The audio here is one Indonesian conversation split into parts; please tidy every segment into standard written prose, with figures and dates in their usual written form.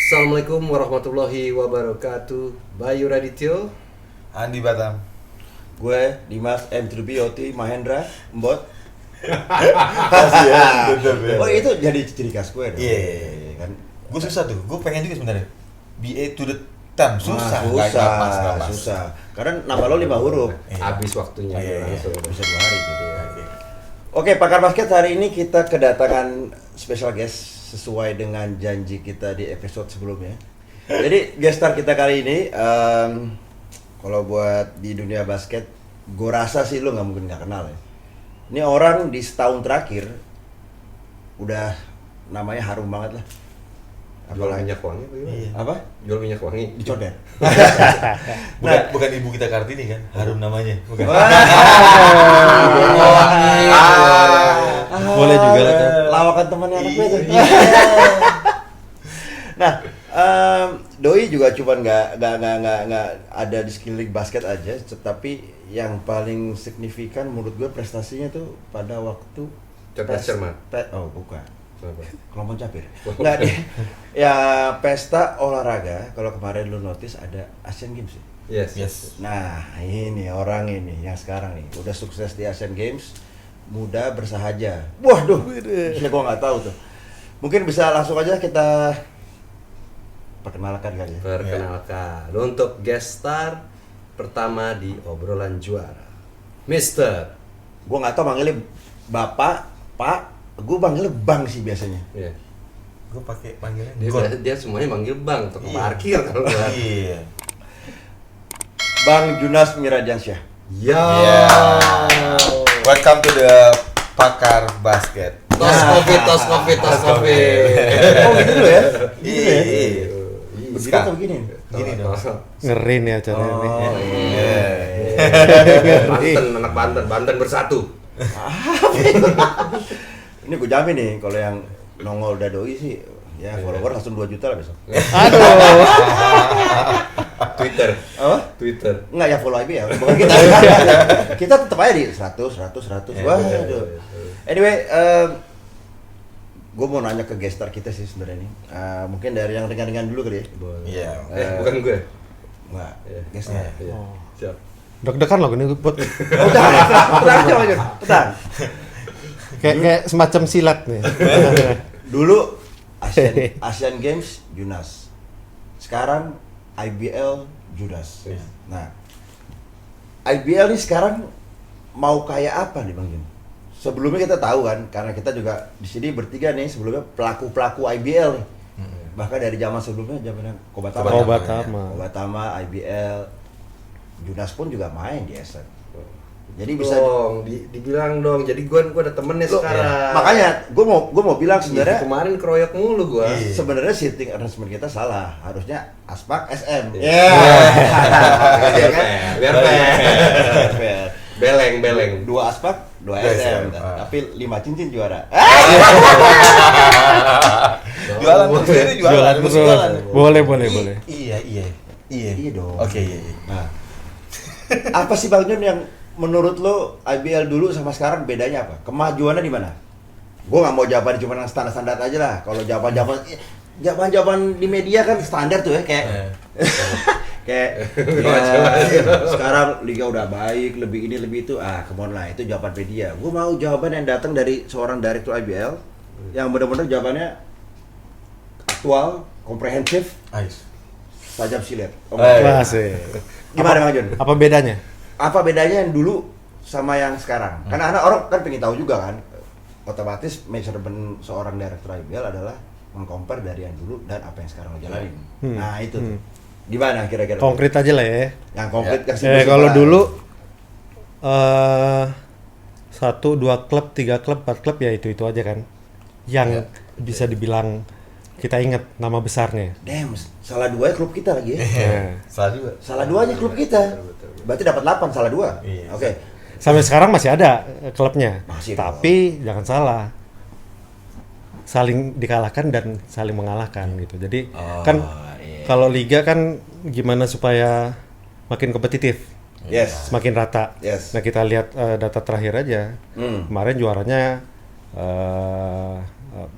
Assalamualaikum warahmatullahi wabarakatuh. Bayu Radityo, Andi Batam. Gue Dimas M. Tribioti Mahendra Mbot. Kasihan, tetep ya. Oh itu jadi ciri khas gue dong. Iya. Kan. Gue susah tuh, gue pengen juga sebenarnya. BA to the time, susah. Susah, susah. Karena nama lo 5 huruf. habis waktunya. Iya. langsung. Bisa 2 hari gitu ya. Oke, Pakar Basket hari ini kita kedatangan special guest sesuai dengan janji kita di episode sebelumnya. Jadi guest star kita kali ini, kalau buat di dunia basket, gue rasa sih lo nggak mungkin nggak kenal ya. Ini orang di setahun terakhir udah namanya harum banget lah. Jual Apalagi minyak wangi apa gimana? Iya. apa? Jual minyak wangi. Dicodet. Bukan ibu kita Kartini kan, harum namanya. Bukan. Boleh juga lah tuh. Lawakan temannya anak gue tuh. Nah, Doi juga cuman nggak ada di sekeliling basket aja, tetapi yang paling signifikan menurut gue prestasinya tuh pada waktu Capres Cermat. Oh bukan, Apa? kelompok capir. Nggak dia, ya pesta olahraga. Kalau kemarin lu notice ada Asian Games ya? Yes. Nah ini orang ini yang sekarang nih udah sukses di Asian Games, muda bersahaja. Waduh, gila gua nggak tahu tuh. Mungkin bisa langsung aja kita perkenalkan kali ya. Perkenalkan untuk guest star pertama di obrolan juara, Mister. Gua nggak tahu manggilnya bapak, pak. Gua manggilnya bang sih biasanya. Iya. Gue pakai panggilan Dia semuanya manggil bang untuk Iya. parkir kalau nggak. Iya. Bang Junas Miradiansyah. Ya. Iya. Welcome to the Pakar Basket. Tos kopi. Oh gitu dulu ya? Gitu ya? Iya. Begitu atau begini? Gini dong. Ngeri nih acaranya Oh, nih. iya. Anak Banten bersatu. Ini gue jamin nih kalau yang nongol udah Doi sih, ya follower langsung 2 juta lah besok. Aduh. Twitter. Apa? Twitter. Enggak ya follow IB ya, bukan kita. Kita tetap aja di 100. Waduh. Anyway, gue mau nanya ke guest star kita sih sebenarnya nih. Mungkin dari yang ringan-ringan dulu kali ya. Iya. Bukan gue. Enggak, Iya. guest star. Iya. Siap. Deg-degan loh ini buat Tenang. kayak semacam silat nih. Dulu Asian Games Junas. Sekarang IBL Junas. Iya. Nah, IBL ini sekarang mau kayak apa nih Bang Jun? Sebelumnya kita tahu kan, karena kita juga di sini bertiga nih sebelumnya pelaku IBL nih. Bahkan dari zaman sebelumnya zaman Kobatama. Kobatama, IBL, Junas pun juga main di SM. Jadi bisa dibilang dong. Jadi gue ada temennya sekarang. makanya gue mau bilang sebenarnya kemarin keroyok mulu gue. Iya. sebenarnya seating arrangement kita salah. Harusnya Aspak SM. Iya. Iya kan? Biar Fair. beleng. 2 Aspak, 2 SM. SM. Tapi 5 cincin juara. Jualan sendiri jualan. Terus. Jualan. Boleh. Iya. Iya dong. Oke, iya. Nah, apa sih Bang Jun yang menurut lo IBL dulu sama sekarang bedanya apa? Kemajuannya di mana? Gue nggak mau jawaban cuma yang standar aja lah. Kalau jawaban di media kan standar tuh ya kayak kayak ya, sekarang liga udah baik, lebih ini lebih itu. Come on lah, itu jawaban media. Gue mau jawaban yang datang dari seorang direktur IBL yang benar-benar jawabannya aktual, komprehensif, tajam silet. Klasik. Gimana Bang Jun? Apa bedanya? Apa bedanya yang dulu sama yang sekarang? Karena anak orang kan pengen tahu juga kan. Otomatis measurement seorang direktur IBL adalah mengcompare dari yang dulu dan apa yang sekarang lo jalanin. Nah itu tuh. Gimana kira-kira? Konkret aja lah ya. Yang konkret kasih. Kalau dulu 1, 2 klub, 3 klub, 4 klub ya itu aja kan. Yang bisa dibilang kita ingat nama besarnya. Damn, salah 2 ya klub kita lagi ya. Salah juga. Salah 2 aja klub kita. Berarti dapat 8 salah 2. Iya. Oke. Sampai sekarang masih ada klubnya. Masih. Tapi jangan salah. Saling dikalahkan dan saling mengalahkan gitu. Jadi kan kalau liga kan gimana supaya makin kompetitif. Yes. Semakin rata. Yes. Nah kita lihat data terakhir aja. Kemarin juaranya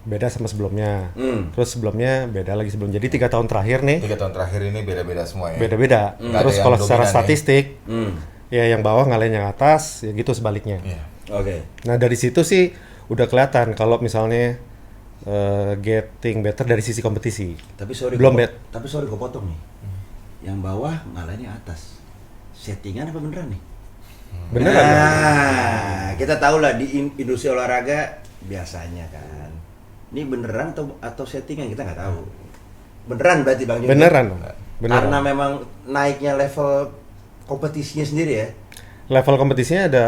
beda sama sebelumnya. Hmm. Terus sebelumnya beda lagi sebelum. Jadi 3 tahun terakhir nih 3 tahun terakhir ini beda-beda semua ya. beda-beda. Nggak Terus ada kalau yang secara dominan ya. statistik Hmm. ya yang bawah ngalahin yang atas, ya gitu sebaliknya. Iya. Oke. Nah dari situ sih udah kelihatan kalau misalnya getting better dari sisi kompetisi. Tapi sorry Belum, gua- Bet. Tapi sorry gue potong nih. Yang bawah ngalahin yang atas. Settingan apa beneran nih? Beneran ya? Nah, kita tahu lah di industri olahraga biasanya kan. Ini beneran atau settingan kita nggak tahu. Beneran berarti Bang Joni? Beneran. Beneran. Karena memang naiknya level kompetisinya sendiri ya. Level kompetisinya ada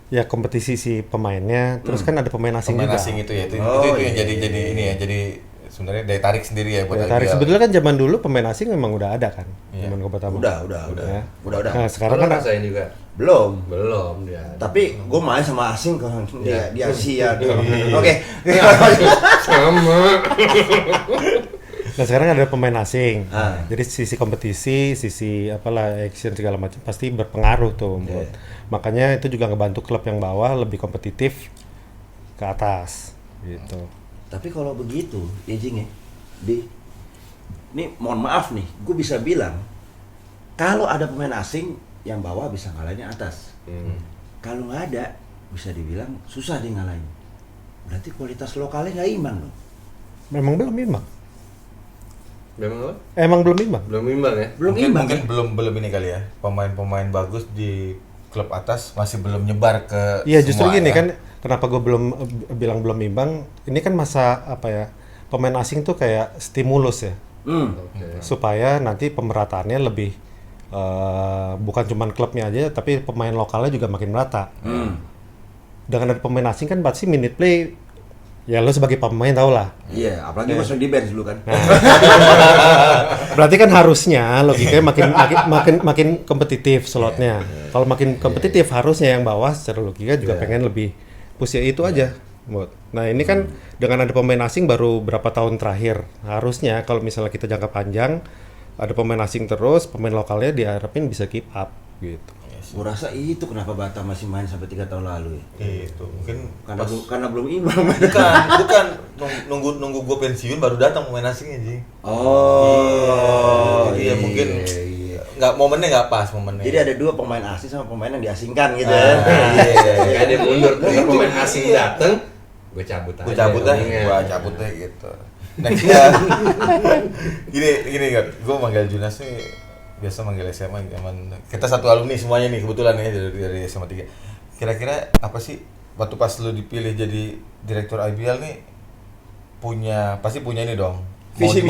ya kompetisi si pemainnya, terus kan ada pemain asing Pemain juga. asing itu ya, itu Oh, yang iya, jadi iya. ini ya, jadi sebenarnya daya tarik sendiri ya buat Daya tarik. IBL. Sebetulnya kan zaman dulu pemain asing memang udah ada kan, Iya. zaman pertama. Udah. Ya. Udah. Nah sekarang Lo kan rasain juga? Belum. Belum dia. Tapi gue main sama asing kan Iya. di Asia. Iya. Oke. Sama. nah sekarang ada pemain asing. Ah. Jadi sisi kompetisi, sisi apalah action segala macam pasti berpengaruh tuh. Mbok. Makanya itu juga ngebantu klub yang bawah lebih kompetitif ke atas gitu. Tapi kalau begitu, ya Jing ya, ini mohon maaf nih, gue bisa bilang kalau ada pemain asing yang bawah bisa ngalahin yang atas. Kalau nggak ada, bisa dibilang susah dia ngalahin. Berarti kualitas lokalnya nggak imbang dong. Memang belum imbang. Memang apa? Emang belum imbang. Belum imbang ya? Belum mungkin imbang. mungkin kan? belum ini kali ya. Pemain-pemain bagus di klub atas masih belum nyebar ke Iya justru semua gini ya. kan, kenapa gue belum bilang belum imbang? Ini kan masa apa ya? Pemain asing tuh kayak stimulus ya, Oke. supaya nanti pemerataannya lebih bukan cuman klubnya aja, tapi pemain lokalnya juga makin merata. Dengan ada pemain asing kan pasti minute play, ya lo sebagai pemain tau lah. Iya, apalagi gue sering di bench dulu kan. Berarti kan harusnya logikanya makin kompetitif slotnya. Kalau makin kompetitif harusnya yang bawah secara logika juga pengen lebih push ya itu aja. Mut. Nah ini kan dengan ada pemain asing baru berapa tahun terakhir, harusnya kalau misalnya kita jangka panjang ada pemain asing terus, pemain lokalnya diharapin bisa keep up gitu. Gue rasa itu kenapa Batam masih main sampai 3 tahun lalu ya. Itu mungkin Karena belum imbang. bukan nunggu gue pensiun baru datang pemain asingnya Ji. Oh, Jadi ya mungkin iya. nggak momennya nggak pas momennya. Jadi ada 2 pemain asing sama pemain yang diasingkan gitu. Kayak dia mundur, ntar pemain asing dateng, gue cabut aja. Gue cabut dah, ngomongnya. gue cabut deh gitu. Next ya. gini kan, gue manggil Junas nih biasa manggil SMA zaman kita satu alumni semuanya nih kebetulan ya dari SMA 3. Kira-kira apa sih waktu pas lu dipilih jadi direktur IBL nih pasti punya ini dong. Visi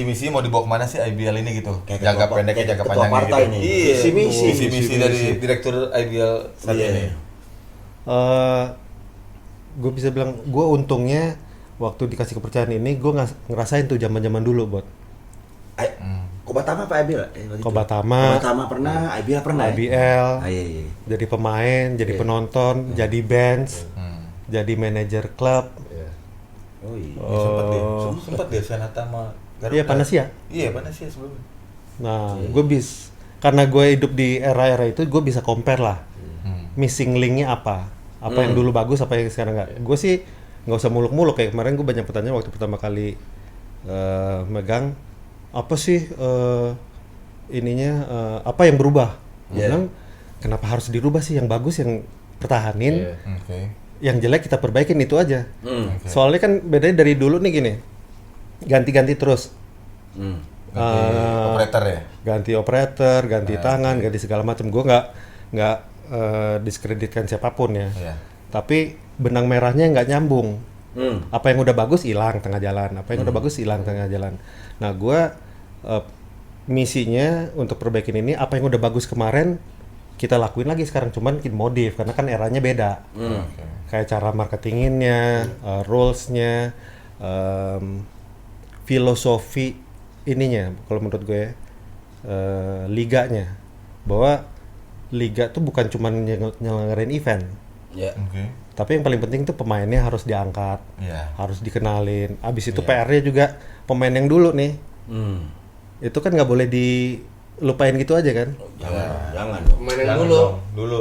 misi mau dibawa kemana sih IBL ini gitu? Kayak Jangka ketua- pendeknya, kayak jangka ketua panjangnya partai gitu. nih. Iya. Visi-misi. Visi-misi dari direktur IBL saat Iya. ini. Gue bisa bilang gue untungnya waktu dikasih kepercayaan ini gue ngerasain tuh zaman dulu buat Kobatama apa IBL? Kobatama. Kobatama pernah, IBL pernah. ya? IBL, Ah, iya. jadi pemain, jadi penonton, jadi bench, jadi manajer klub. Iya. Oh iya. Sempat dia Sanata sama Garuda. Iya Panasia. Iya Panasia sebelumnya. Nah, karena gue hidup di era-era itu, gue bisa compare lah. Missing link-nya apa yang dulu bagus, apa yang sekarang nggak. Gue sih nggak usah muluk-muluk kayak kemarin gue banyak pertanyaan waktu pertama kali megang apa sih apa yang berubah. Gue bilang kenapa harus dirubah sih, yang bagus yang pertahanin, Iya. Oke. yang jelek kita perbaikin itu aja. Oke. Soalnya kan bedanya dari dulu nih gini, ganti-ganti terus. Ganti operator ya. Ganti operator, ganti tangan, ganti segala macam. Gue nggak diskreditkan siapapun ya. Iya. Tapi benang merahnya nggak nyambung. Apa yang udah bagus hilang tengah jalan. Apa yang udah bagus hilang tengah jalan. Nah, gue misinya untuk perbaikin ini, apa yang udah bagus kemarin kita lakuin lagi sekarang, cuman kita modif karena kan eranya beda. Oke. Kayak cara marketinginnya, rulesnya, filosofi ininya, kalau menurut gue liganya, bahwa liga tuh bukan cuma nyelenggarain event, Ya. Oke. tapi yang paling penting tuh pemainnya harus diangkat, Iya. harus dikenalin. Abis itu PR-nya juga pemain yang dulu nih, itu kan nggak boleh dilupain gitu aja kan? Jangan dong. Pemain yang Jangan dulu. dong, dulu.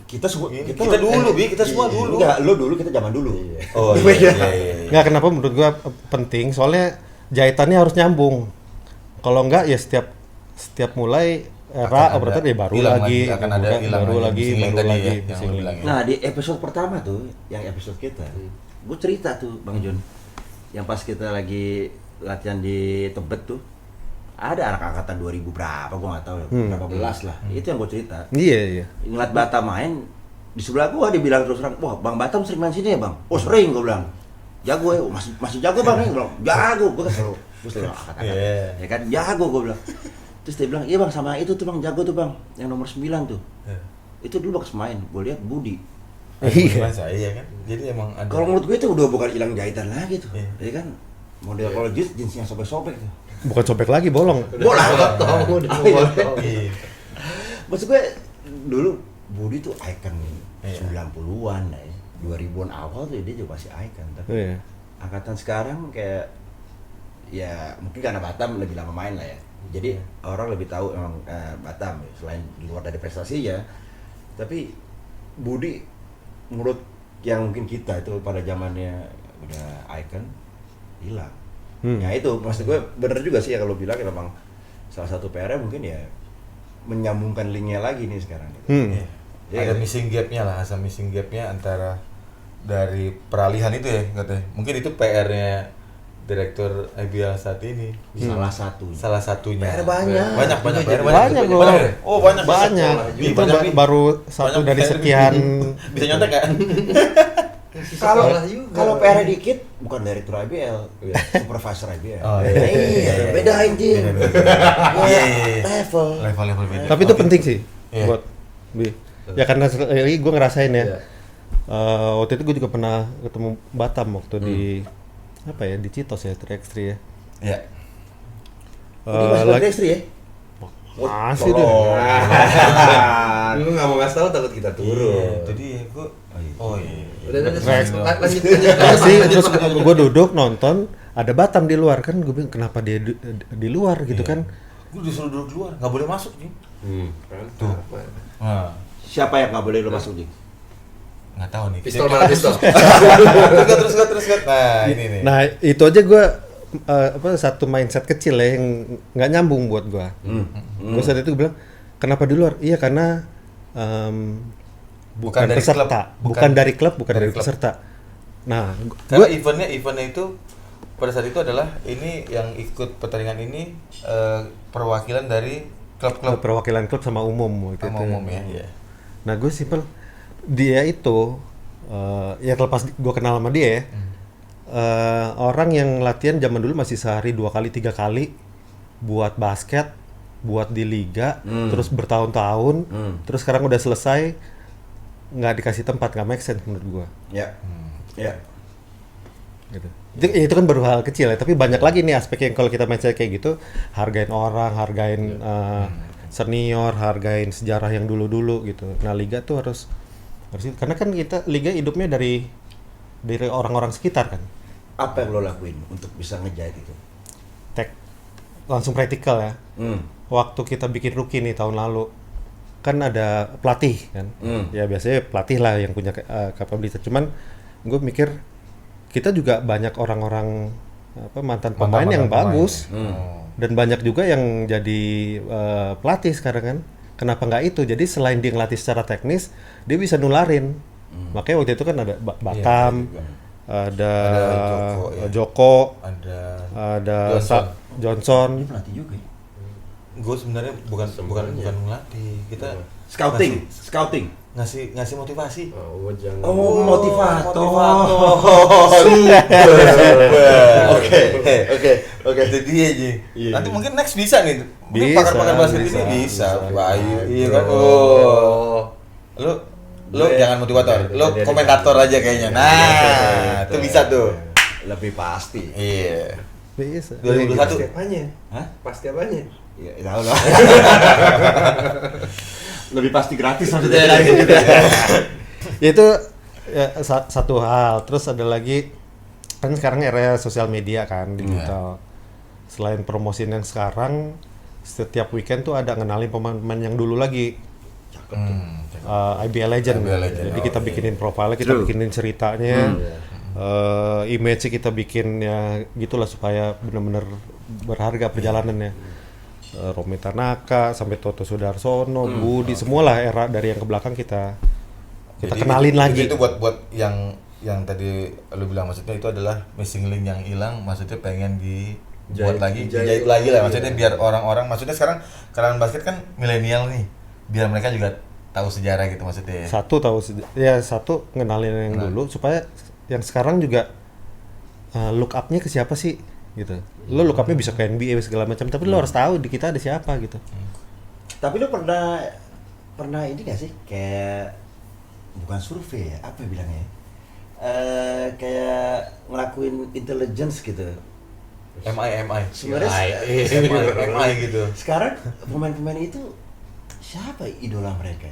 Kita semua Kita dulu, Bi, kita semua dulu. Enggak, lo dulu, kita zaman dulu. Oh iya. Nggak, kenapa menurut gua penting? Soalnya jahitannya harus nyambung. Kalau enggak ya setiap mulai era Akan berarti ada ya baru hilang lagi, akan ada hilang baru lagi, bising baru tadi lagi. ya, yang bising. lu bilang ya. Nah, di episode pertama tuh, yang episode kita, gue cerita tuh Bang Jun, yang pas kita lagi latihan di Tebet tuh, ada anak angkatan 2000 berapa, gue nggak tahu ya, berapa belas lah. Itu yang gue cerita. Iya, iya. Ngeliat Batam main, di sebelah gua dia bilang terus terang, wah Bang Batam sering main sini ya Bang? Oh sering, gue bilang. Jago ya, masih jago Bang ya? Gue bilang, jago, gue kan selalu, gue selalu angkat-angkat. Iya. Ya kan, jago gue bilang. Terus dia bilang, iya Bang sama itu tuh Bang, jago tuh Bang, yang nomor 9 tuh. Iya. Itu dulu pas main, gue lihat Budi. Iya. Iya kan. Jadi emang ada. Kalau menurut gue itu udah bukan hilang jahitan lagi tuh. Iya. Ya kan, model kalau jeansnya sobek-sobek tuh. Bukan sobek lagi, bolong. Bola. Potong, udah Oh, iya. potong. Iya. Maksud gue dulu Budi tuh icon Iya. 90-an ya. 2000-an awal tuh dia juga masih icon. Tapi Iya. angkatan sekarang kayak ya mungkin karena Batam lebih lama main lah ya. Jadi orang lebih tahu emang Batam selain di luar dari prestasi ya. Tapi Budi menurut yang mungkin kita itu pada zamannya udah icon hilang. Ya itu maksud gue bener juga sih ya kalau bilang ya memang salah satu PR mungkin ya menyambungkan linknya lagi nih sekarang. Iya. Iya Ada kan? missing gapnya lah, asal missing gapnya antara dari peralihan itu ya katanya. Mungkin itu PR-nya direktur IBL saat ini. Salah satunya. PR banyak. Banyak Banyak, banyak. loh. Banyak ya? Oh, banyak. Banyak. Ih, Itu banyak nih. baru satu Banyak dari PR. sekian. Bisa nyontek kan? Kalau Sekolah juga. kalau PR dikit bukan direktur IBL, supervisor IBL. Oh, iya. Iya, bedain Jin. Iya, iya. Level. Level beda. Tapi itu penting sih Iya. buat Bi. Ya karena gue ngerasain ya. Iya. Waktu itu gue juga pernah ketemu Batam waktu di apa ya, di Citos ya, 3x3 ya. Iya. Ini masih lagi- istri ya? Masih deh. Lu nggak mau ngasih tahu takut kita turun. Jadi gua oh iya. Udah, Rex. lanjut. Sih, terus gue duduk nonton, ada Batam di luar kan, gue bilang kenapa dia di luar gitu kan. Gua disuruh duduk luar, nggak boleh masuk nih. Tuh. Nah, Siapa yang nggak boleh lo masuk Jin? nggak tahu nih. Pistol mana pistol? Terus. Nah, ini nih. Nah itu aja gue satu mindset kecil ya yang nggak nyambung buat gue. Gue saat itu bilang kenapa di luar? Iya karena bukan dari peserta, klub. bukan dari klub, bukan Dari dari klub. peserta. Nah, Karena gue eventnya itu pada saat itu adalah ini yang ikut pertandingan ini perwakilan dari klub-klub perwakilan klub sama umum gitu. sama umum ya. Iya. Nah gue simpel, dia itu ya terlepas gue kenal sama dia ya, orang yang latihan zaman dulu masih sehari 2 kali 3 kali buat basket, buat di liga, terus bertahun-tahun, terus sekarang udah selesai nggak dikasih tempat, nggak make sense menurut gue. Ya. Ya. Gitu. Itu kan baru hal kecil ya, tapi banyak lagi nih aspek yang kalau kita mindset kayak gitu, hargain orang, hargain senior, hargain sejarah yang dulu-dulu gitu. Nah liga tuh harus karena kan kita liga hidupnya dari orang-orang sekitar kan. Apa yang lo lakuin untuk bisa ngejahit itu? Langsung praktikal ya. Waktu kita bikin rookie nih tahun lalu, kan ada pelatih kan. Ya biasanya pelatih lah yang punya kapabilitas. Cuman gue mikir kita juga banyak orang-orang mantan pemain yang bagus. Dan banyak juga yang jadi pelatih sekarang kan. Kenapa nggak itu? Jadi selain dia ngelatih secara teknis, dia bisa nularin. Makanya waktu itu kan ada Batam, ada Joko, ada Johnson. Pelatih juga ya? Gue sebenarnya bukan melatih, kita Scouting. ngasih motivasi. Oh, jangan. Oh, motivator. Oke. Itu dia Ji. Nanti mungkin next bisa nih. Mungkin Bisa, pakar-pakar basket bisa. ini bisa. Bayu, Bisa. iya kan. Oh. Lu jangan motivator, lu Dia- komentator aja kayaknya. Nah, itu bisa tuh. Lebih pasti. Iya. Bisa. 2021. Pasti apanya? Hah? Pasti apanya? Ya, tahu lah. Lebih pasti gratis maksudnya. Ya itu satu hal. Terus ada lagi kan sekarang era sosial media kan, digital. Selain promosi yang sekarang, setiap weekend tuh ada ngenalin pemain-pemain yang dulu lagi. IBL Legend. IBL Legend, Jadi kita oke. bikinin profile, kita bikinin ceritanya. image kita bikin ya gitulah supaya benar-benar berharga perjalanannya. Romi Tanaka sampai Toto Sudarsono, Budi, semualah era dari yang ke belakang kita Jadi kenalin lagi. Itu buat yang tadi lu bilang, maksudnya itu adalah missing link yang hilang, maksudnya pengen dijahit lagi lah, maksudnya biar orang-orang, maksudnya sekarang kalangan basket kan milenial nih, biar mereka juga tahu sejarah gitu maksudnya. Satu ngenalin yang dulu supaya yang sekarang juga look up-nya ke siapa sih gitu. Lo look up-nya bisa ke NBA segala macam, tapi lo harus tahu di kita ada siapa gitu. Tapi lu pernah ini gak sih kayak bukan survei ya, apa ya bilangnya? Kayak ngelakuin intelligence gitu. MI. Sebenarnya MI gitu. sekarang pemain-pemain itu siapa idola mereka?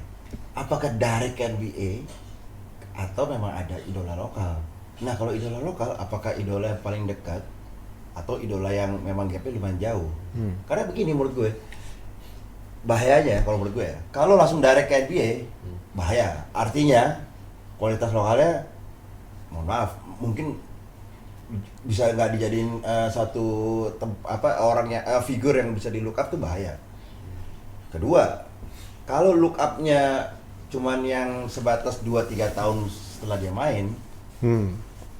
Apakah dari NBA atau memang ada idola lokal? Nah, kalau idola lokal, apakah idola yang paling dekat atau idola yang memang gapnya lumayan jauh? Karena begini menurut gue, bahayanya kalau menurut gue ya, kalau langsung direct ke NBA bahaya. Artinya kualitas lokalnya, mohon maaf, mungkin bisa nggak dijadiin orang yang figur yang bisa di look up tuh bahaya. Kedua, kalau look up-nya cuman yang sebatas 2-3 tahun setelah dia main,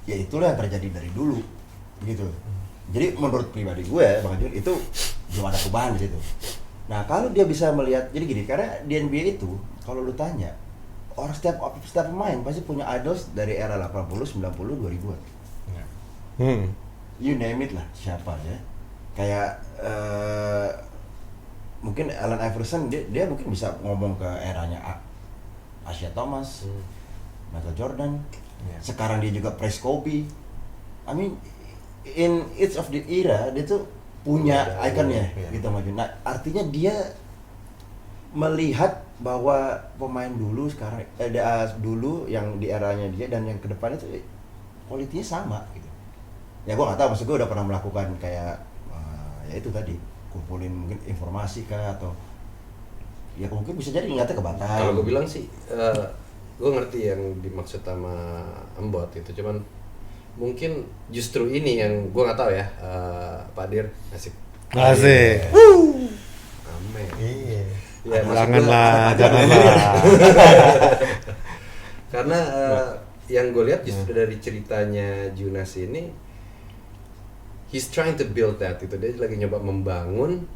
ya itulah yang terjadi dari dulu gitu. Jadi menurut pribadi gue, Bang Jun, itu belum ada perubahan di situ. Nah, kalau dia bisa melihat, jadi gini, karena di NBA itu kalau lu tanya, orang setiap pemain pasti punya idols dari era 80, 90, 2000-an. You name it lah, siapa ya. Kayak mungkin Allen Iverson, dia mungkin bisa ngomong ke eranya Asia Thomas, Michael Jordan. Sekarang dia juga praise Kobe. I mean, in each of the era dia tuh punya ikonnya gitu maju. Nah, artinya dia melihat bahwa pemain dulu sekarang dulu yang di eranya dia dan yang kedepannya itu kualitinya sama gitu. Ya gua nggak tahu, maksud gue udah pernah melakukan kayak ya itu tadi, kumpulin mungkin informasi kah, atau ya mungkin bisa jadi ngeliatnya ke Batam. Kalau gue bilang sih, gue ngerti yang dimaksud sama Embot itu, cuman mungkin justru ini yang gue nggak tahu ya, Pak Dir, asik. Amin. Iya. Ya, Janganlah. Karena yang gue lihat justru dari ceritanya Junas ini, he's trying to build that, itu dia lagi nyoba membangun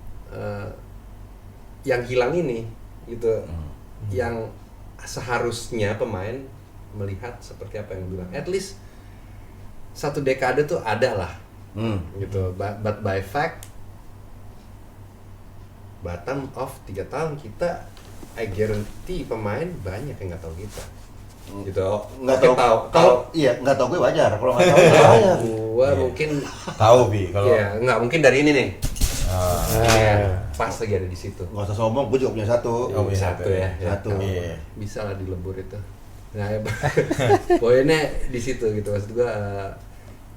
yang hilang ini gitu, yang seharusnya pemain melihat seperti apa yang bilang, at least 1 dekade tuh ada lah gitu, but by fact Batam off 3 tahun kita, I guarantee pemain banyak yang nggak tahu kita gitu. Nggak tahu kalau nggak tahu gue wajar, kalau nggak tahu bahaya. Gua mungkin Tahu Bi kalau nggak mungkin dari ini nih. Pas lagi ada di situ. Nggak usah sombong, gue juga punya satu. Satu ya. Satu. Iya. Bisa lah dilebur itu. Nah, poinnya di situ gitu, maksud gua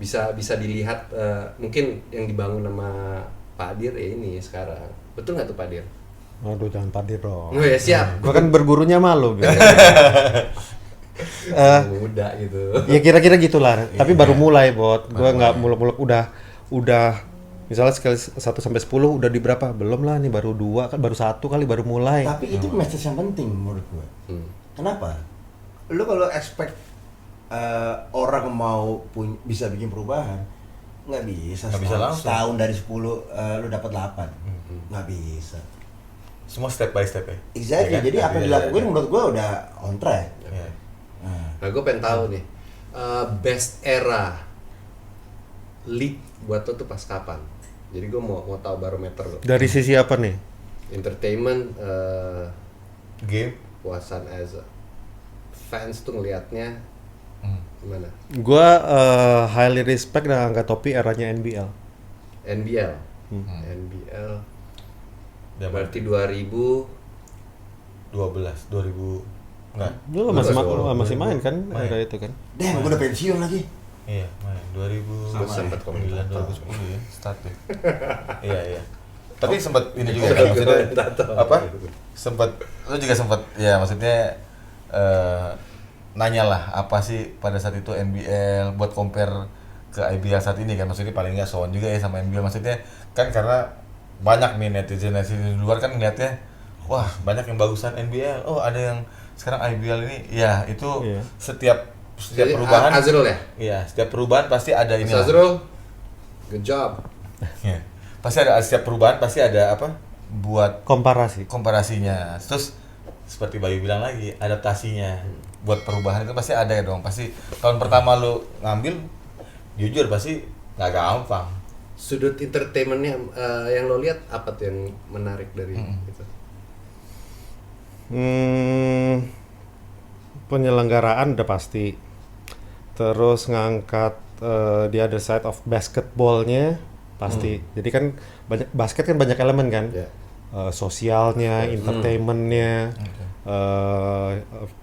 bisa dilihat mungkin yang dibangun sama Pak Dir ya ini sekarang. Betul nggak tuh Pak Dir? Waduh, jangan Pak Dir dong. Oh ya siap. Gua kan bergurunya malu gitu. Muda gitu. Ya kira-kira gitulah. Tapi baru mulai, Bot. Gua nggak muluk-muluk udah misalnya skala 1 sampai 10 udah di berapa? Belum lah, nih baru 2 kan, baru 1 kali baru mulai. Tapi itu message yang penting menurut gue. Kenapa? Lu kalau expect orang mau bisa bikin perubahan, nggak bisa. Nggak bisa langsung. Setahun dari 10 lu dapat 8. Nggak bisa. Semua step by step ya. Exactly. Ya kan? Jadi apa yang dilakuin menurut gue udah on track. Iya. Nah, gue pengen tahu nih, best era league buat lo tuh pas kapan? Jadi gue mau tahu barometer lo. Dari sisi apa nih? Entertainment, Game. puasan as a fans tuh ngelihatnya gimana? Gua highly respect dan angkat topi eranya NBL. NBL. NBL. Berarti 2000 enggak. Lu masih main kan Main. era itu kan? Damn, gue udah pensiun lagi. Iya, main 2009 Sempat komentator. 2010 ya, start ya. Iya. Tapi sempat ini juga kan, maksudnya apa? Sempat lu juga sempat ya, maksudnya nanya lah apa sih pada saat itu NBL buat compare ke IBL saat ini kan, maksudnya paling nggak sowan juga ya sama NBL, maksudnya kan karena banyak nih netizen di luar kan ngeliatnya wah banyak yang bagusan NBL, oh ada yang sekarang IBL ini ya itu Iya. setiap Jadi, perubahan Azrul ya? iya setiap perubahan pasti ada ini Mas Azrul, good job. ya, pasti ada setiap perubahan pasti ada apa buat Komparasi. komparasinya, terus seperti Bayu bilang lagi adaptasinya buat perubahan itu pasti ada ya dong, pasti tahun pertama lu ngambil jujur pasti nggak gampang. Sudut entertainmentnya yang lo lihat apa tuh yang menarik dari itu? Penyelenggaraan udah pasti. Terus ngangkat the other side of basketballnya pasti. Jadi kan basket kan banyak elemen kan. Ya. Sosialnya, entertainmentnya,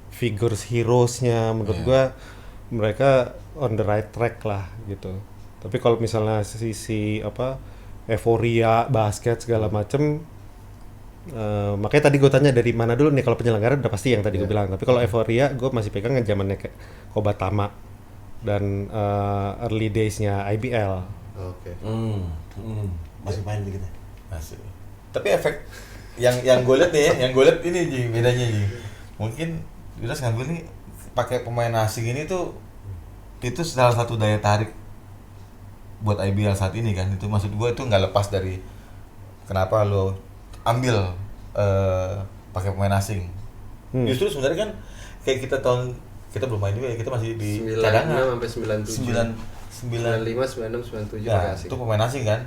figures heroes-nya. Menurut gua mereka on the right track lah gitu. Tapi kalau misalnya sisi apa euforia basket segala macem, makanya tadi gue tanya dari mana dulu nih. Kalau penyelenggara udah pasti yang tadi gue bilang, tapi kalau euforia gue masih pegang zamannya kayak Kobatama dan early days-nya IBL. Oke. Masih main begitu. Masih. Tapi efek yang gue lihat nih ya, yang gue lihat ini Ji, bedanya Ji. Mungkin Junas ngambil nih pakai pemain asing ini tuh itu salah satu daya tarik buat IBL saat ini kan. Itu maksud gue itu nggak lepas dari kenapa lo ambil pakai pemain asing. Justru sebenarnya kan kayak kita belum main juga ya, kita masih di 96 cadangan. sampai 97. 95, 96, 97 Nah, pakai asing. itu pemain asing kan.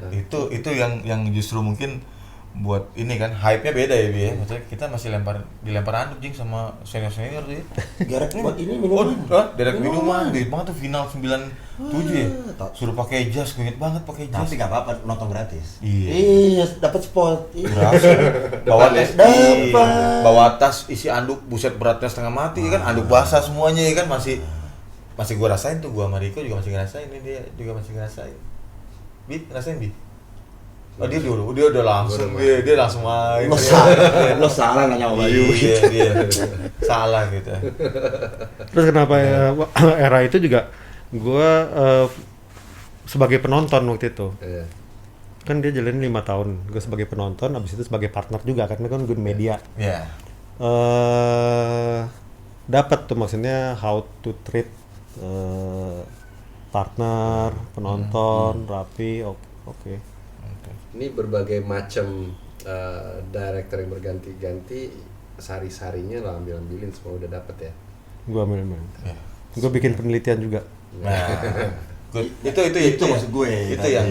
Itu yang justru mungkin buat ini kan hype-nya beda ya Bi ya. Maksudnya kita masih dilempar anduk Jing sama senior-senior tuh ya. Geraknya ini Oh, minuman. derek minuman, di banget tuh final 97 ya. Suruh pakai jas, gue inget banget pakai jas. Tapi nggak apa-apa, nonton gratis. Iya. Dapat spot. Berasa. Bawa tas, Dapat. bawa tas isi anduk, buset beratnya setengah mati kan, anduk basah semuanya ya kan, masih gua rasain tuh, gua sama Riko juga masih ngerasain, ini dia juga masih ngerasain. Bi, ngerasain Bi? Oh dia udah langsung, dia langsung main. Lo salah nanya sama Bayu. Dia salah gitu. Terus kenapa ya, era itu juga gue sebagai penonton waktu itu. Iya. Kan dia jalanin 5 tahun, gue sebagai penonton, abis itu sebagai partner juga karena kan gue di media. Iya. Dapat tuh maksudnya how to treat partner, penonton, rapi, oke. Ini berbagai macam director yang berganti-ganti, sari-sarinya lo ambilin semua udah dapet ya. Gue ambil. Ya. Gue bikin penelitian juga. Nah, itu maksud gue. Itu yang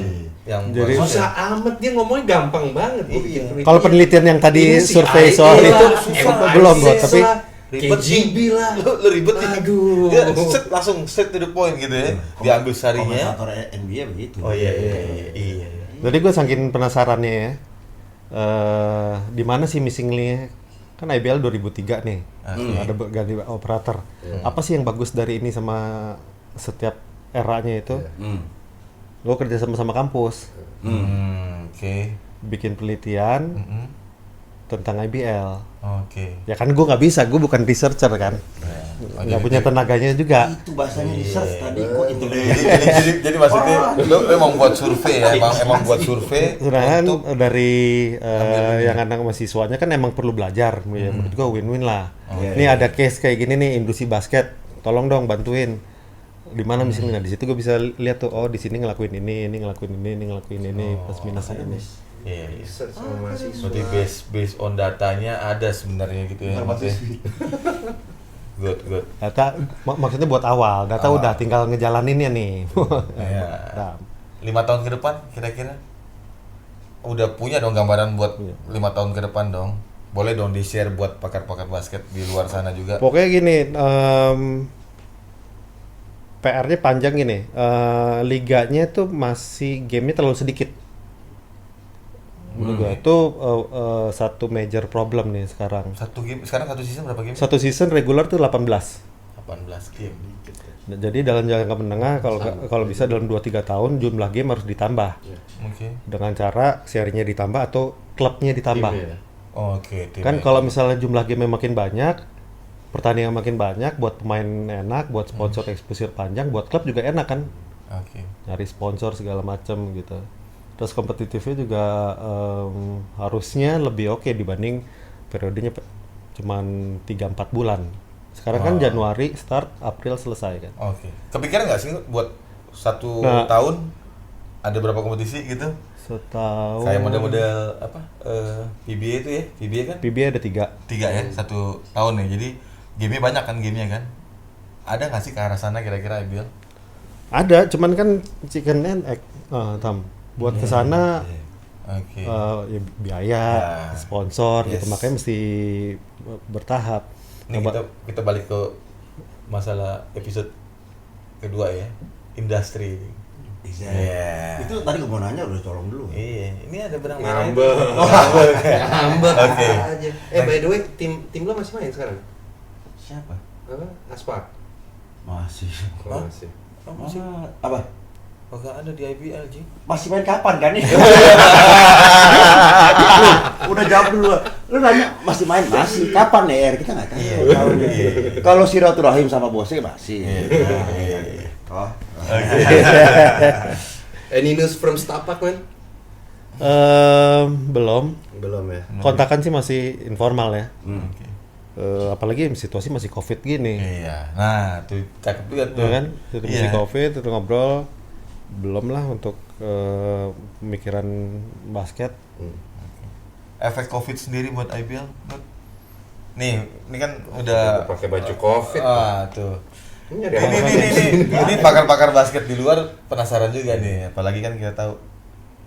Jadi- Susah amat, dia ngomongnya gampang banget. Gua bikin penelitian. Kalau penelitian yang tadi Ini si survei IT soal lah, itu MI6 belum gue, tapi lah, ribet KGB lah. lu ribet nih. Aduh. Dia langsung straight to the point gitu ya. Diambil sarinya. Komentator NBA begitu. Oh iya. jadi gue saking penasarannya ya, di mana sih missing link-nya? Kan IBL 2003 nih, ada ganti operator. Apa sih yang bagus dari ini sama setiap eranya itu? Gue kerja sama kampus, Oke. bikin penelitian tentang IBL. Oke. Ya kan gue nggak bisa, gue bukan researcher kan, nggak punya tenaganya juga. Itu bahasanya research tadi kok itu deh. Jadi maksudnya lu emang buat survei ya, emang buat survei Sedangkan untuk dari yang anak mahasiswanya kan emang perlu belajar, ya, menurut gua win-win lah. Ini ada case kayak gini nih, industri basket, tolong dong bantuin. Di mana misalnya, nah, di situ gua bisa lihat tuh, oh di sini ngelakuin ini ngelakuin ini, plus minusnya ini. Iya. Research sama mahasiswa. Berarti based on datanya ada sebenarnya gitu ya. Maksudnya. Good. Data maksudnya buat awal, data udah tinggal ngejalaninnya nih. Ya. Nah, 5 tahun ke depan kira-kira udah punya dong gambaran buat 5 tahun ke depan dong. Boleh dong di-share buat pakar-pakar basket di luar sana juga. pokoknya gini, PR-nya panjang gini, liganya tuh masih gamenya terlalu sedikit. Menurut gua itu satu major problem nih sekarang. Satu game sekarang satu season berapa game? Satu season regular tuh 18. 18 game. Nah, jadi dalam jangka menengah kalau bisa dalam 2-3 tahun jumlah game harus ditambah. Oke. Dengan cara serinya ditambah atau klubnya ditambah. Timnya. Oke, tim Kan ya. kalau misalnya jumlah game makin banyak, pertandingan makin banyak, buat pemain enak, buat sponsor exposure panjang, buat klub juga enak kan, Oke. nyari sponsor segala macam gitu. Terus kompetitifnya juga harusnya lebih oke dibanding periodenya cuman 3-4 bulan. Sekarang kan Januari start, April selesai kan. Oke. Kepikiran nggak sih buat satu Nah. tahun ada berapa kompetisi gitu? Setahun. Kayak model-model apa? PBA itu ya, PBA kan? PBA ada 3. 3 ya, satu tahun ya. Jadi gamenya banyak kan gamenya kan? Ada nggak sih ke arah sana kira-kira IBL? Ada, cuman kan chicken and egg, Tam. Buat kesana Oke. ya biaya, Ya. sponsor gitu, Yes. makanya mesti bertahap. Ini kita balik ke masalah episode kedua ya, industri. Iya. Itu tadi gue mau nanya udah colong dulu. Iya, ini ada benang merah. Ngambek. Ngambek Oke. aja. By the way, tim lo masih main sekarang? Siapa? Apa? Aspak. Masih. Oh, masih. Masih Apa? kagak ada di IBL, Ji. Masih main kapan kan nih? Udah jawab dulu. Lu nanya masih main? Masih. Kapan nih? Kita nggak tahu. Iya. Tahunnya. Iya. Kalau silaturahim sama bosnya masih. Iya. Oh. Any news from Stapak, man? Belum. Belum ya. Kontakan sih masih informal ya. Oke. Apalagi situasi masih COVID gini. Iya. Nah, tuh cakep juga tuh. Ya kan? Situasi Iya. COVID, itu ngobrol. Belum lah untuk pemikiran basket. Efek Covid sendiri buat IBL, Bud? Nih, ini kan udah pakai baju Covid. tuh. Ini Ini pakar-pakar basket di luar penasaran juga nih, apalagi kan kita tahu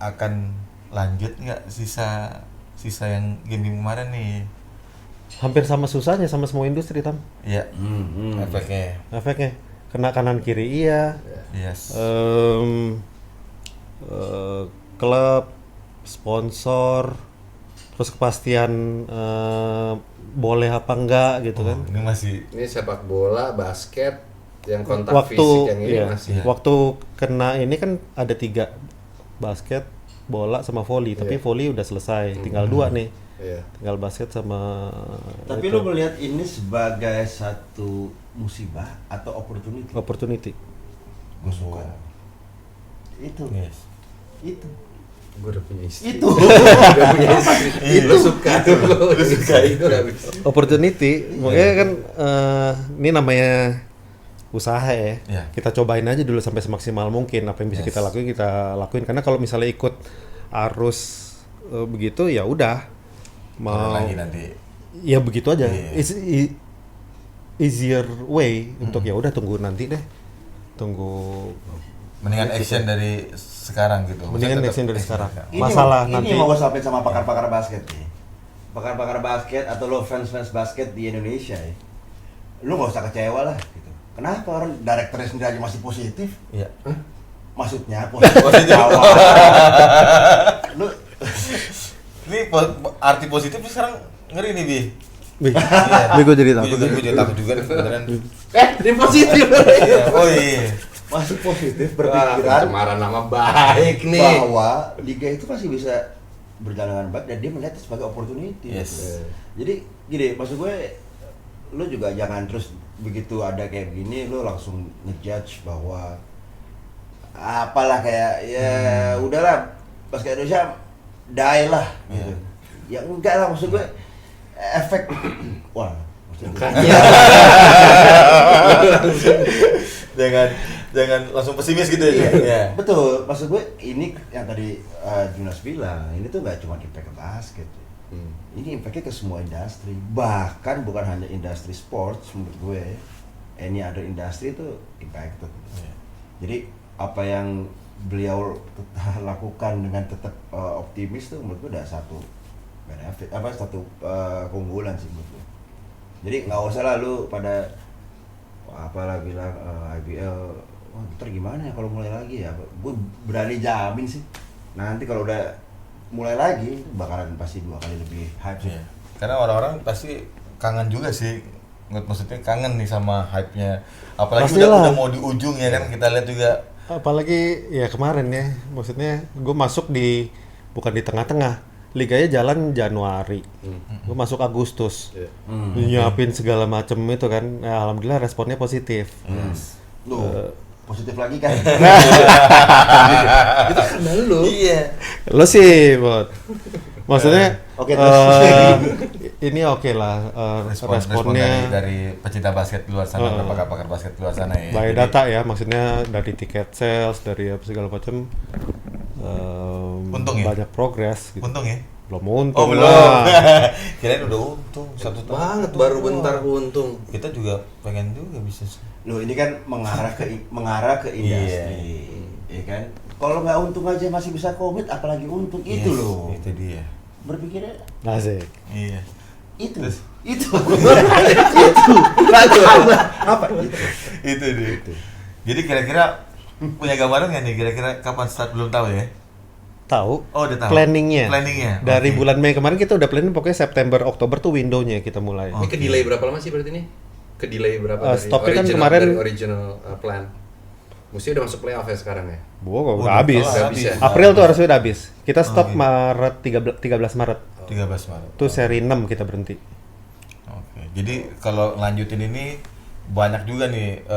akan lanjut nggak sisa yang game kemarin nih. Hampir sama susahnya sama semua industri, Tam. Iya. Efeknya. Efeknya kena kanan kiri iya. Yes. Klub, sponsor, terus kepastian boleh apa enggak gitu kan. Ini masih Ini sepak bola, basket, yang kontak Waktu fisik yang ini iya, masih. waktu kena ini kan ada 3, basket, bola sama volley, tapi Iya. volley udah selesai, tinggal 2 nih, Iya. tinggal basket sama Tapi itu, lu melihat ini sebagai satu musibah atau opportunity? opportunity. Gue suka. Itu. yes. Itu. Gue udah punya istri. Itu. Udah punya istri. Itu suka tuh. Lu suka itu. Opportunity, makanya kan ini namanya usaha ya. Iya. Kita cobain aja dulu sampai semaksimal mungkin apa yang bisa Yes. kita lakuin karena kalau misalnya ikut arus begitu ya udah mau lagi nanti. ya begitu aja. Iya. It's easier way untuk ya udah tunggu nanti deh. Tunggu Mendingan action dari sekarang gitu. mendingan Maksudnya action tetap dari sekarang. Ini, Masalah ini nanti yang mau gue sampaikan sama pakar-pakar basket nih. Pakar-pakar basket atau lo fans-fans basket di Indonesia ya. Lu gak usah kecewa lah gitu. Kenapa orang direkturnya sendiri aja masih positif? Iya. Maksudnya positif. Positif. Awal. Lu Ini arti positif sekarang ngeri nih, Bi. Wih, Iya. gue jadi takut. Gue juga takut juga nih beneran. Ini positif. Iya. Oh iya. masih positif Wah, berpikiran pencemaran nama baik nih. bahwa liga itu masih bisa berjalan dengan baik dan dia melihat itu sebagai opportunity. Yes. Gitu. Jadi gini, maksud gue lu juga jangan terus begitu ada kayak gini lu langsung ngejudge bahwa apalah kayak ya udahlah basket Indonesia die lah gitu. Ya enggak lah, maksud gue efek wah maksud gue Jangan langsung pesimis gitu ya. Iya, Iya. betul. Maksud gue ini yang tadi Junas bilang, ini tuh nggak cuma impact ke basket. Ini impactnya ke semua industri. Bahkan bukan hanya industri sports menurut gue. Any other industry itu impacted. Iya. Jadi apa yang beliau lakukan dengan tetap optimis tuh menurut gue udah satu benefit, satu keunggulan sih menurut gue. Jadi nggak usah lah lu pada apalah bilang IBL wah ntar gimana ya kalau mulai lagi ya, gue berani jamin sih nanti kalau udah mulai lagi bakalan pasti 2 kali lebih hype sih. Iya. Karena orang-orang pasti kangen juga sih. Maksudnya kangen nih sama hype-nya. Apalagi Pastilah. udah mau di ujung ya kan, kita lihat juga. Apalagi ya kemarin ya, maksudnya gue masuk di bukan di tengah-tengah, liganya jalan Januari, gua masuk Agustus, Iya. nyiapin segala macem itu kan. Nah, alhamdulillah responnya positif. Lu positif lagi kan? Itu karena lu. Iya. Lo sih, Bot. Maksudnya, Oke, terus. ini oke lah, Respon responnya dari pecinta basket di luar sana, pakar-pakar basket di luar sana ya. by Jadi, data ya, maksudnya dari tiket sales, dari apa segala macam, Untung ya? banyak progres. Gitu. untung ya. Belum Oh untung belum. lah. Kirain udah untung satu tahun. Banget untung baru doang. bentar untung. Kita juga pengen juga bisnis. Lu ini kan mengarah ke industri, ya kan? Kalau nggak untung aja masih bisa komit, apalagi untung itu Yes, loh. Itu dia. Berpikirnya Asik. Iya. itu, Terus? itu, apa? Itu dia. Jadi kira-kira punya gambaran nggak nih kira-kira kapan start, belum tahu ya? Tahu? Oh, udah tahu. Planningnya. Dari Oke. bulan Mei kemarin kita udah planning, pokoknya September Oktober tuh windownya kita mulai. Ini ke delay berapa lama sih berarti nih? Ke delay berapa Stopnya kan original, kemarin- dari original plan? Mesti udah masuk playoff ya sekarang ya? Udah habis. Udah habis ya? April tuh harusnya udah habis. Kita stop gitu. Maret 13 Maret. 13 Maret. Itu seri 6 kita berhenti. Oke. Jadi kalau lanjutin ini banyak juga nih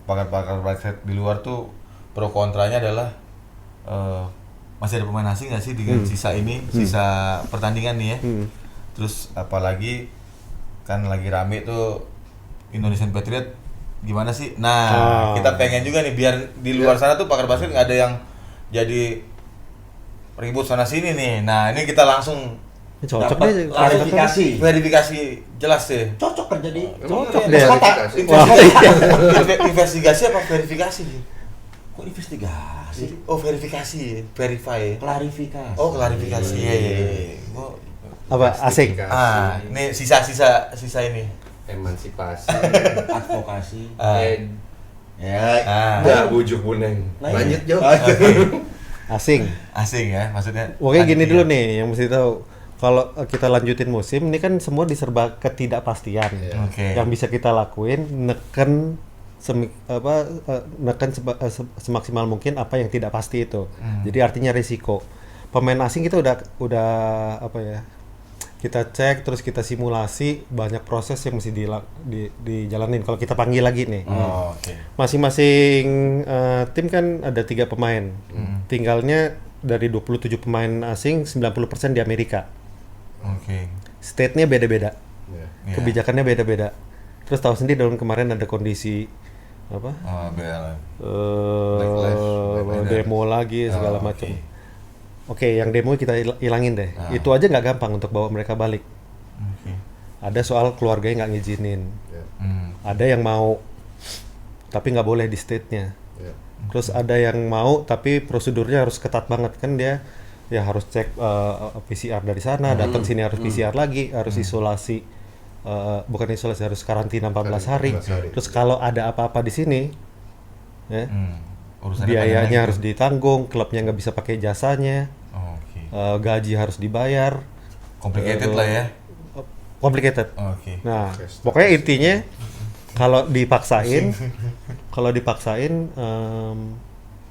pakar-pakar basket di luar tuh pro kontranya adalah masih ada pemain asing nggak sih dengan sisa ini, sisa pertandingan nih ya. Terus apalagi kan lagi rame tuh Indonesian Patriot gimana sih? Nah, kita pengen juga nih biar di luar sana tuh pakar basket nggak ada yang jadi ribut sana sini nih. Nah, ini kita langsung Ini cocok Dapat deh. klarifikasi. verifikasi jelas deh. Cocok kan jadi. Cocok Iya, deh. kata. Verifikasi. Wah, iya. Investigasi apa verifikasi? Kok investigasi? Oh, verifikasi, verify. Klarifikasi. Oh, klarifikasi. Iya, iya, iya. Gua- Apa asing? Investigasi. ini sisa ini. Emansipasi. Advokasi. Eh, Ya. Udah bujuk buneng. Nah, Lanjut iya. Jo. Asing. Asing ya, maksudnya. Oke, gini Lanjut dulu ya. nih yang mesti tahu. Kalau kita lanjutin musim, ini kan semua diserba ketidakpastian. Iya. Oke. Yang bisa kita lakuin neken semaksimal mungkin apa yang tidak pasti itu. Jadi artinya risiko. Pemain asing kita udah apa ya? Kita cek terus kita simulasi, banyak proses yang mesti dijalanin kalau kita panggil lagi nih. Oh, oke. Masing-masing tim kan ada 3 pemain. Tinggalnya dari 27 pemain asing 90% di Amerika. Oke. State-nya beda-beda. Iya. Iya. Kebijakannya beda-beda. Terus tahu sendiri tahun kemarin ada kondisi apa? Oh, beda. Black Lives Demo lagi segala Oh, macam. oke. Oke, yang demo kita hilangin deh. Ah. Itu aja nggak gampang untuk bawa mereka balik. Oke. Ada soal keluarganya nggak ngizinin. Iya. Ada yang mau tapi nggak boleh di state-nya. Iya. Terus ada yang mau tapi prosedurnya harus ketat banget kan, dia ya harus cek PCR dari sana, datang sini harus PCR lagi, harus isolasi, bukan isolasi, harus karantina 14 hari. 14 hari. Terus kalau ada apa-apa di sini, ya, Urusannya biayanya panjang harus lagi. ditanggung, klubnya nggak bisa pakai jasanya, Oh, oke. gaji harus dibayar, Complicated lah ya. complicated. Oke. Nah, pokoknya intinya kalau dipaksain,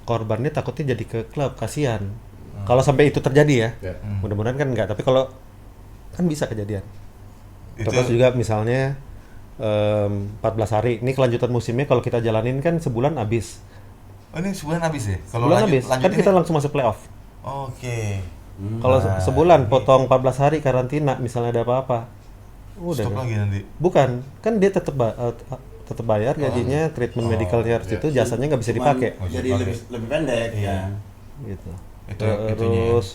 korbannya takutnya jadi ke klub, kasihan. Kalau sampai itu terjadi ya, Ya. mudah-mudahan kan enggak. Tapi kalau kan bisa kejadian. Itu Terus juga misalnya 14 hari, ini kelanjutan musimnya kalau kita jalanin kan sebulan habis. oh, ini sebulan habis ya? Kalau Sebulan habis, kan lanjut kita ini- langsung masuk playoff. Oke. Kalau Nah, sebulan ini potong 14 hari karantina, misalnya ada apa-apa, udah. stop kan? lagi nanti. Bukan, kan dia tetap bayar gajinya, treatment medikalnya harus iya. itu, jasanya nggak bisa dipakai. Oh, Jadi dipakai. lebih pendek Iya. ya. Gitu. Itu itunya. Terus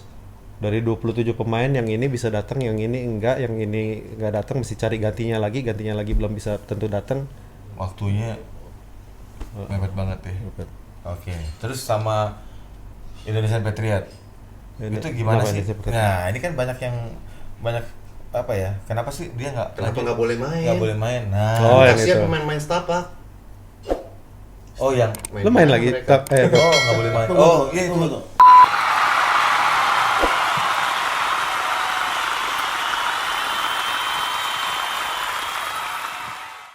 dari 27 pemain yang ini bisa datang, yang ini enggak, yang ini enggak datang mesti cari gantinya lagi belum bisa tentu datang. Waktunya mepet banget ya. Oke. Terus sama Indonesian Patriot. Ini- Itu gimana kenapa sih? Indonesia Patriot? Nah, ini kan banyak apa ya? Kenapa sih dia nggak Kenapa lanjut? nggak boleh main? Nggak boleh main. Nah. Oh, yang Kasihan itu. pemain-pemain setapak. Oh, yang Lu main lagi? mereka. oh nggak boleh main. Oh, iya itu. Tunggu.